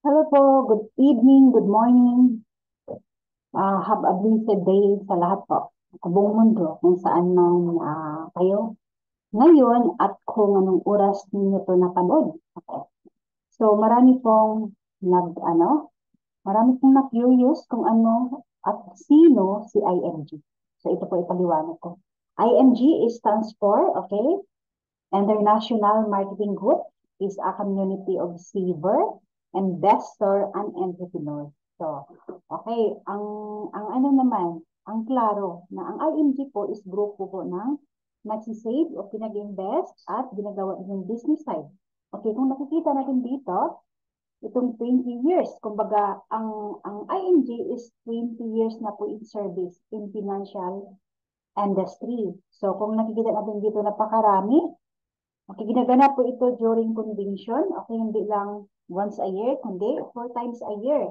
Hello po, good evening, good morning. Have a blessed day sa lahat po. Sa buong mundo, kung saan man kayo ngayon at kung anong oras ninyo to napanood. Okay. So marami pong na-curious kung ano at sino si IMG. So ito po ipaliwanag ko. IMG stands for, okay, International Marketing Group is a community of saver, investor, and entrepreneur. So, okay, ang ano naman, ang klaro na ang IMG po is grupo po ng nagsisave o pinag-invest at ginagawa yung business side. Okay, kung nakikita natin dito, itong 20 years, kumbaga, ang IMG is 20 years na po in service in financial industry. So, kung nakikita natin dito, napakarami. Okay, ginaganap po ito during convention. Okay, hindi lang once a year, kundi 4 times a year.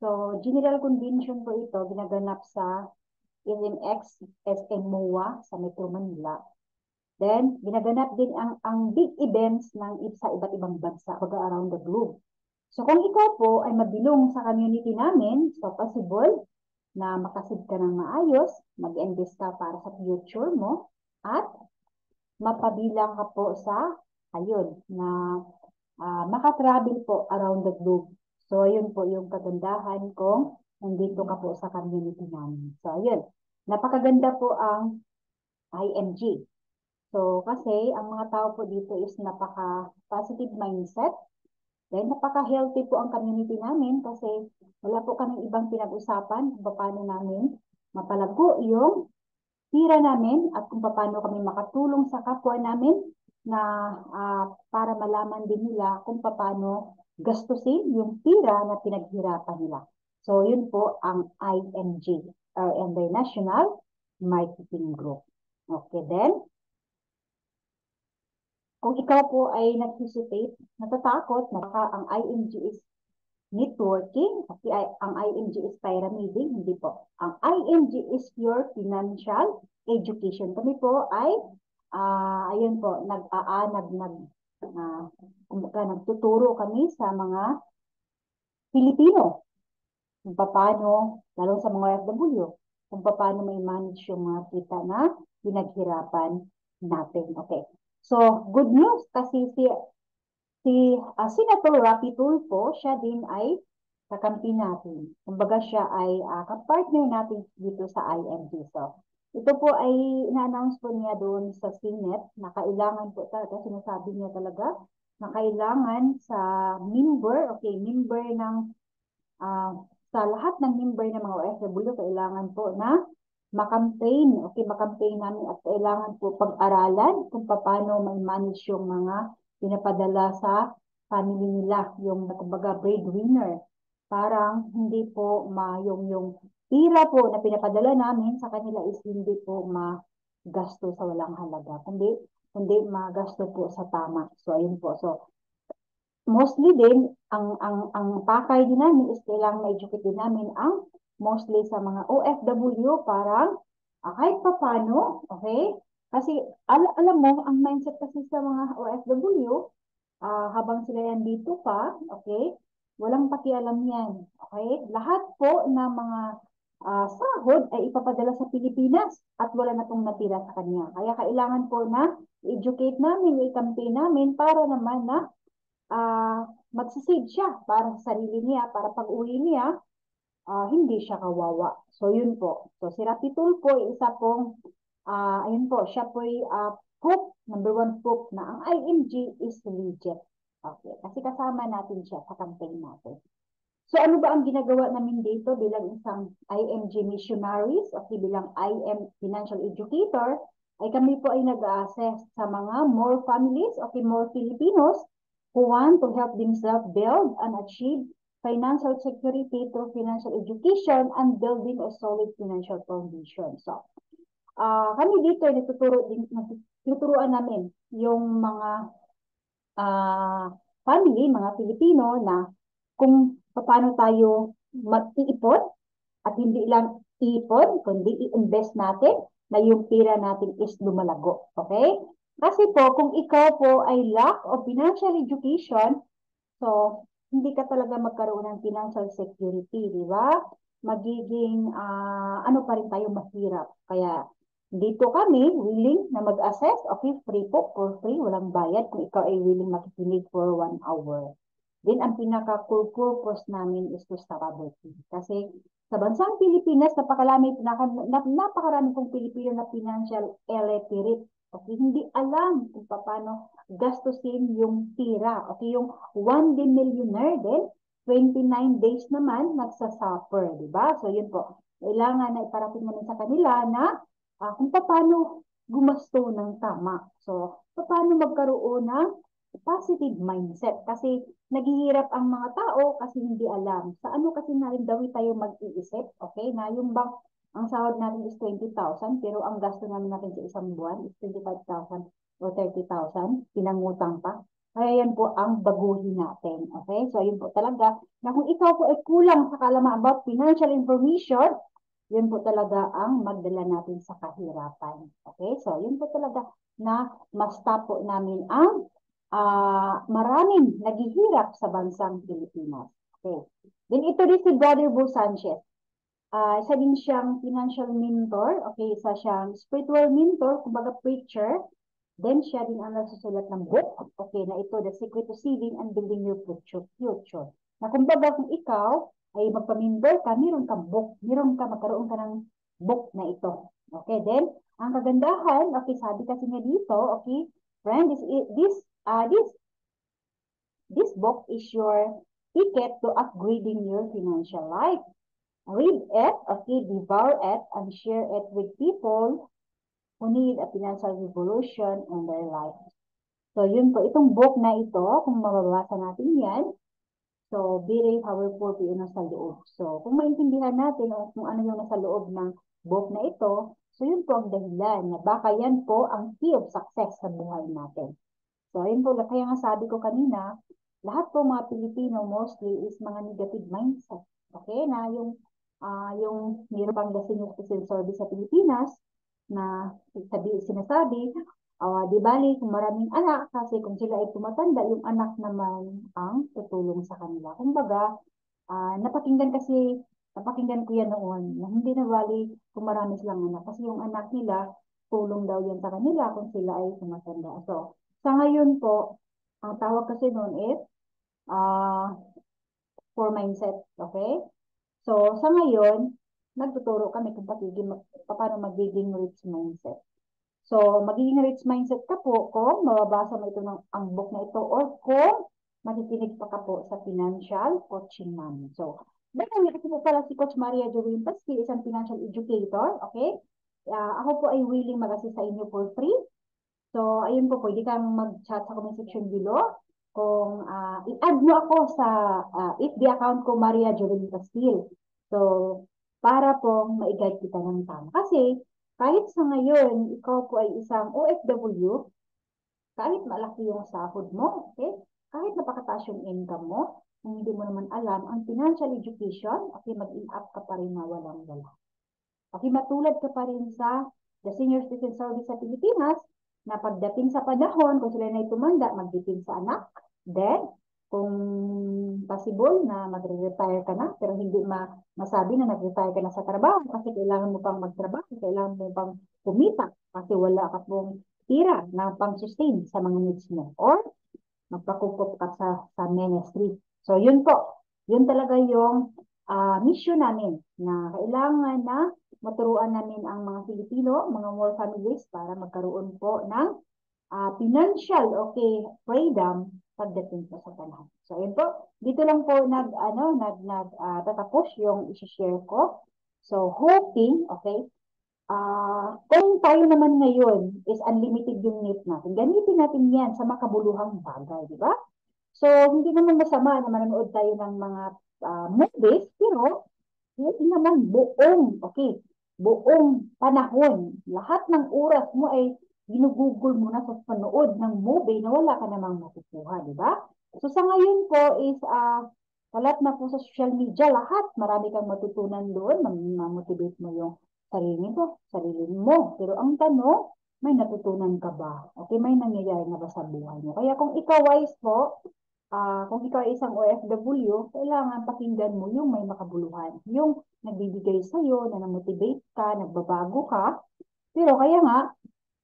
So, general convention po ito, ginaganap sa LMX, SM MOA sa Metro Manila. Then, ginaganap din ang big events sa iba't ibang bansa, around the globe. So, kung ikaw po ay mabilong sa community namin, so possible na makasave ka ng maayos, mag-invest ka para sa future mo, at mapabilang ka po sa, ayun, na makatravel po around the globe. So, ayun po yung kagandahan kung nandito ka po sa community namin. So, ayun. Napakaganda po ang IMG. So, kasi ang mga tao po dito is napaka-positive mindset. Then, napaka-healthy po ang community namin kasi wala po kaming ibang pinag-usapan kung paano namin mapalago yung tira namin at kung paano kami makatulong sa kapwa namin na para malaman din nila kung paano gastusin yung tira na pinaghirapan nila. So, yun po ang IMG, International Marketing Group. Okay, then, kung ikaw po ay nag-hesitate, natatakot na baka ang IMG is networking, kasi ang IMG is pyramiding, hindi po. Ang IMG is your financial education. Kami po ay, ayun po, nagtuturo kami sa mga Pilipino kung paano, lalo sa mga OFW, kung paano may manage yung mga kita na pinaghirapan natin. Okay. So, good news kasi Senator Rapi Tulfo, siya din ay kakampi natin. Kumbaga siya ay kapartner natin dito sa IMG. So, ito po ay na-announce po niya doon sa Senate na kailangan po talaga, sinasabi niya talaga, na kailangan sa member ng, sa lahat ng member ng mga OFW, kailangan po na makampaign namin at kailangan po pag-aralan kung paano may manage yung mga pinapadala sa family nila, yung kumbaga breadwinner. Parang hindi po yung tira po na pinapadala namin sa kanila is hindi po magasto sa walang halaga, kundi magasto po sa tama. So, ayun po. So, mostly din, ang pakay din namin is kailangan ma-educate din namin ang mostly sa mga OFW parang kahit pa paano, okay? Kasi alam mo, ang mindset kasi sa mga OFW, habang sila yan dito pa, okay? Walang pakialam yan, okay? Lahat po ng mga sahod ay ipapadala sa Pilipinas at wala na pong natira sa kanya. Kaya kailangan po na educate namin, i-campaign namin para naman na magsisave siya para sa sarili niya, para pag uwi niya, hindi siya kawawa. So, yun po. So, si Rapitul po, isa pong, ayun po, siya po ay proof, number one proof na ang IMG is legit. Okay, kasi kasama natin siya sa campaign natin. So, ano ba ang ginagawa namin dito bilang isang IMG missionaries o bilang IM financial educator? Ay kami po ay nag-assess sa mga more families o more Filipinos who want to help themselves build and achieve financial security through financial education and building a solid financial foundation. So, kami dito ay natuturuan namin yung mga family, mga Pilipino na kung paano tayo mag-iipon at hindi lang iipon, kundi i-invest natin na yung pira natin is lumalago. Okay? Kasi po, kung ikaw po ay lack of financial education, so hindi ka talaga magkaroon ng financial security, di ba? Magiging, ano pa rin tayo mahirap. Kaya, dito kami willing na mag-assess. Okay, free po, for free, walang bayad kung ikaw ay willing makikinig for 1 hour. Then, ang pinaka-core purpose namin is to stop poverty. Kasi, sa bansang Pilipinas, napakarami kong Pilipino na financial illiterate. Okay, hindi alam kung paano gastusin yung tira. Okay, yung one day millionaire din, 29 days naman nagsasuffer, di ba? So, yun po. Kailangan na iparating namin sa kanila na kung paano gumasto ng tama. So, paano magkaroon ng positive mindset. Kasi naghihirap ang mga tao kasi hindi alam. Sa ano kasi narindawi tayo mag-iisip, okay? Na yung bang ang sahod natin is 20,000 pero ang gasto natin sa isang buwan is 25,000 o 30,000, pinangutang pa. Kaya yan po ang baguhin natin. Okay? So, yun po talaga na kung ikaw po ay kulang sa kaalaman about financial information, yun po talaga ang magdala natin sa kahirapan. Okay? So, yun po talaga na ma-stop po namin ang maraming naghihirap sa bansang Pilipinas. Okay. Then ito din si Brother Bo Sanchez. Isa din siyang financial mentor. Okay, isa siyang spiritual mentor, kumbaga preacher. Then siya din ang nagsusulat ng book. Okay, na ito, The Secret to Saving and Building Your Future. Na kumbaga kung ikaw ay magpa-member ka, meron kang book. Magkaroon ka ng book na ito. Okay, then, ang kagandahan, okay, sabi kasi nga dito, okay, friend, this book is your ticket to upgrading your financial life. Read it, okay, devour it, and share it with people who need a financial revolution in their life. So, yun po, itong book na ito, kung mababasa natin yan, so, very powerful po yun nasa loob. So, kung maintindihan natin o kung ano yung nasa loob ng book na ito, so yun po ang dahilan na baka yan po ang key of success sa buhay natin. So, ayun po, kaya nga sabi ko kanina, lahat po mga Pilipino mostly is mga negative mindset. Okay? Na yung meron pang the senior citizen service sa Pilipinas na sinasabi, di bali kung maraming anak kasi kung sila ay tumatanda, yung anak naman ang tutulong sa kanila. Kumbaga, napakinggan ko yan noon na hindi na bali kung marami silang anak kasi yung anak nila, tulong daw yan sa kanila kung sila ay tumatanda. So, sa ngayon po, ang tawag kasi noon is uh, for mindset. Okay? So, sa ngayon, nagtuturo kami kung paano magiging rich mindset. So, magiging rich mindset ka po kung mababasa mo ito ang book na ito or kung makikinig pa ka po sa financial coaching namin. So, dahil ito po pala si Coach Maria Jovin Pasqui, isang financial educator. Okay? Ako po ay willing mag-assist sa inyo for free. So, ayun po, pwede kang mag-chat sa comment section below. Kung i-add mo ako sa FB account ko, Maria Jovelyn Castil. So, para po ma-guide kita ng tama. Kasi, kahit sa ngayon, ikaw po ay isang OFW, kahit malaki yung sahod mo, okay? Kahit napakataas yung income mo, kung hindi mo naman alam, ang financial education, okay, mag-in-up ka pa rin na walang wala. Okay, matulad ka pa rin sa the Senior Citizen Service sa Pilipinas, na pagdating sa panahon, kung sila na tumanda, magdating sa anak, then, kung possible na magre-retire ka na, pero hindi masabi na nag-retire ka na sa trabaho kasi kailangan mo pang magtrabaho, kailangan mo pang kumita kasi wala ka pong tira na pang-sustain sa mga needs mo. Or, magpakupot ka sa ministry. So, yun po. Yun talaga yung mission namin na kailangan na maturuan namin ang mga Pilipino, mga more families para magkaroon po ng financial, okay, freedom pagdating po sa panahon. So, yun po. Dito lang po tatapos yung i-share ko. So, hoping, okay, kung tayo naman ngayon is unlimited yung net natin, gamitin natin yan sa makabuluhang bagay, di ba? So, hindi naman masama na manonood tayo ng mga movies, pero hindi naman okay, buong panahon, lahat ng oras mo ay ginugugol mo na sa panood ng movie na wala ka namang makukuha, di ba? So, sa ngayon po is, kalat na po sa social media, lahat, marami kang matutunan doon, ma-motivate mo yung sarili mo. Pero ang tanong, may natutunan ka ba? Okay, may nangyayari na ba sa buhay mo? Kaya kung ikaw wise po, Kung ikaw ay isang OFW, kailangan pakinggan mo yung may makabuluhan. Yung nagbibigay sa'yo, na namotivate ka, nagbabago ka. Pero kaya nga,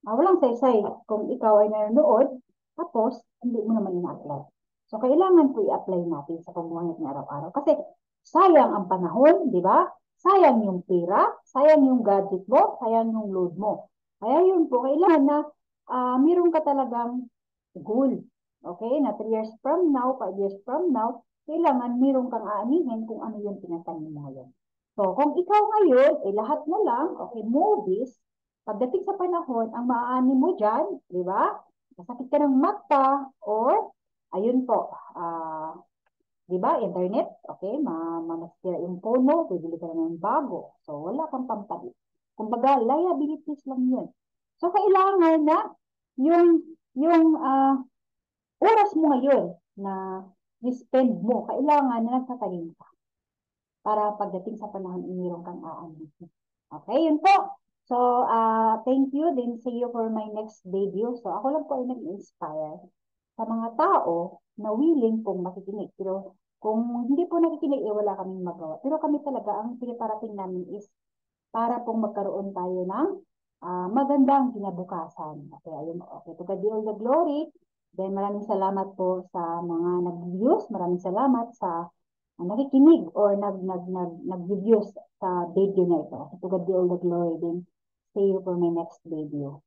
walang saysay kung ikaw ay nanonood, tapos hindi mo naman ina-apply. So, kailangan po i-apply natin sa pamumuhay natin araw-araw. Kasi sayang ang panahon, di ba? Sayang yung pera, sayang yung gadget mo, sayang yung load mo. Kaya yun po, kailangan na meron ka talagang goal. Okay? Na 3 years from now, 5 years from now, kailangan meron kang aanihin kung ano yung tinatanim mo ngayon. So, kung ikaw ngayon, lahat na lang, okay, movies, pagdating sa panahon, ang maaani mo dyan, di ba? Masakit ka ng mata, or, ayun po, di ba, internet, okay, mamasira yung phone mo, bibili ka na ng bago. So, wala kang pampalit. Kumbaga, liabilities lang yun. So, kailangan na yung oras mo ngayon na i-spend mo, kailangan na nagtatanim ka para pagdating sa panahon, iniron kang aanin. Okay, yun po. So, thank you. Then, see you for my next video. So, ako lang po ay nag-inspire sa mga tao na willing pong makikinig. Pero, kung hindi po nakikinig, wala kaming magawa. Pero kami talaga, ang pinaparating namin is para pong magkaroon tayo ng magandang kinabukasan. Okay, ayun. Okay, to God be all the glory. Then, maraming salamat po sa mga nag-views. Maraming salamat sa nakikinig or nag-views sa video na ito. To God be all the glory. Then, see you for my next video.